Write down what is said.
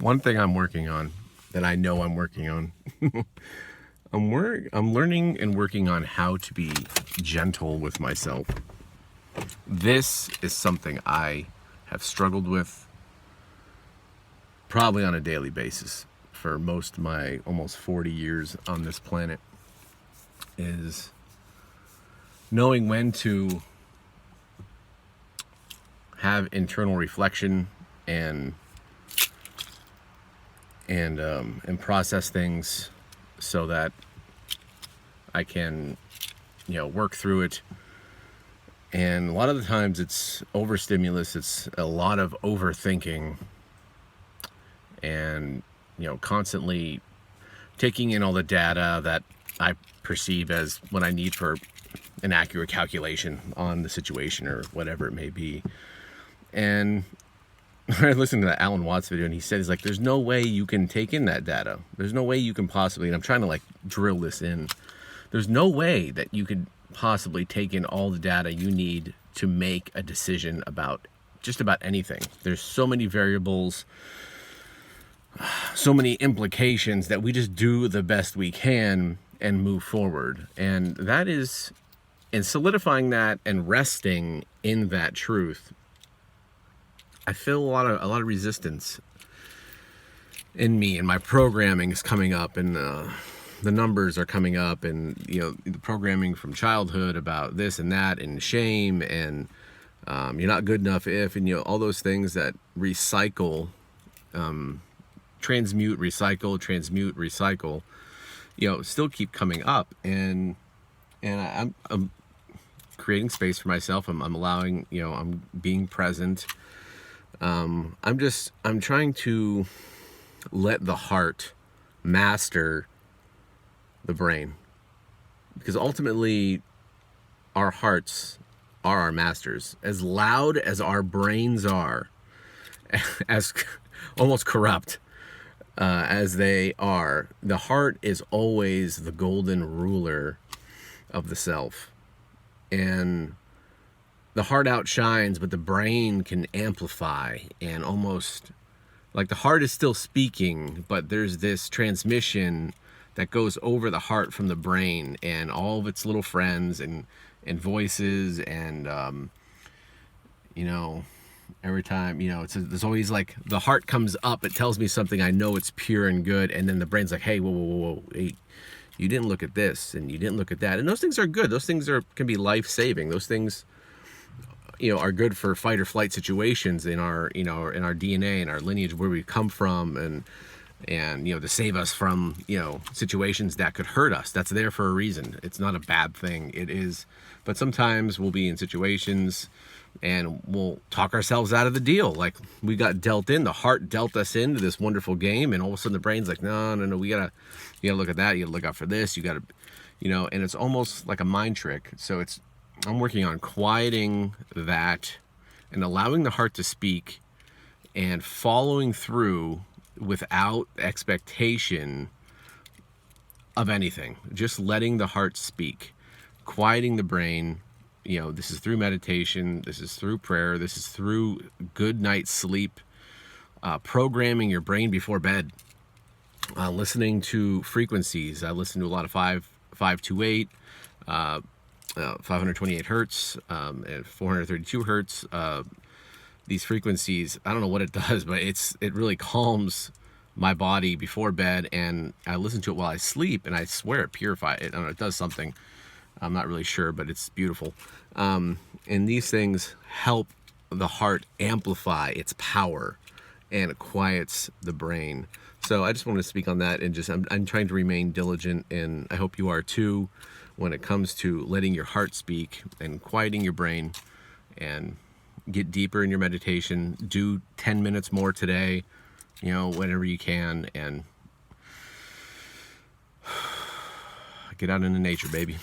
One thing I'm working on that I know I'm working on. I'm learning and working on how to be gentle with myself. This is something I have struggled with probably on a daily basis for most of my almost 40 years on this planet, is knowing when to have internal reflection and process things so that I can, work through it. And a lot of the times it's overstimulus, it's a lot of overthinking and, constantly taking in all the data that I perceive as what I need for an accurate calculation on the situation or whatever it may be. And I listened to that Alan Watts video, and he said, he's like, there's no way you can take in that data. There's no way you can possibly, and I'm trying to drill this in. There's no way that you could possibly take in all the data you need to make a decision about just about anything. There's so many variables, so many implications that we just do the best we can and move forward. And that is, and solidifying that and resting in that truth, I feel a lot of resistance in me, and my programming is coming up, and the numbers are coming up, and the programming from childhood about this and that and shame and you're not good enough if, and all those things that recycle, transmute, recycle, still keep coming up, and I'm creating space for myself. I'm allowing, I'm being present. I'm trying to let the heart master the brain, because ultimately our hearts are our masters. As loud as our brains are, as almost corrupt as they are, the heart is always the golden ruler of the self. And the heart outshines, but the brain can amplify, and almost like the heart is still speaking, but there's this transmission that goes over the heart from the brain and all of its little friends and voices, and every time there's always the heart comes up, it tells me something, I know it's pure and good, and then the brain's like, hey, whoa, hey, you didn't look at this and you didn't look at that. And those things are good. Those things can be life-saving. Those things are good for fight or flight situations in our in our DNA and our lineage, where we come from, and to save us from situations that could hurt us. That's there for a reason. It's not a bad thing. It is. But sometimes we'll be in situations and we'll talk ourselves out of the deal. Like, we got dealt in, the heart dealt us into this wonderful game, and all of a sudden the brain's like, no, you gotta look at that, you gotta look out for this, you gotta, and it's almost like a mind trick. So I'm working on quieting that and allowing the heart to speak and following through without expectation of anything. Just letting the heart speak, quieting the brain. This is through meditation, this is through prayer, this is through good night's sleep, programming your brain before bed, listening to frequencies. I listen to a lot of 528, 528 hertz, and 432 hertz. These frequencies, I don't know what it does, but it really calms my body before bed, and I listen to it while I sleep, and I swear it purifies it. I don't know, it does something. I'm not really sure, but it's beautiful. And these things help the heart amplify its power, and it quiets the brain. So I just want to speak on that, and I'm trying to remain diligent, and I hope you are too, when it comes to letting your heart speak and quieting your brain, and get deeper in your meditation. Do 10 minutes more today, whenever you can, and get out into nature, baby.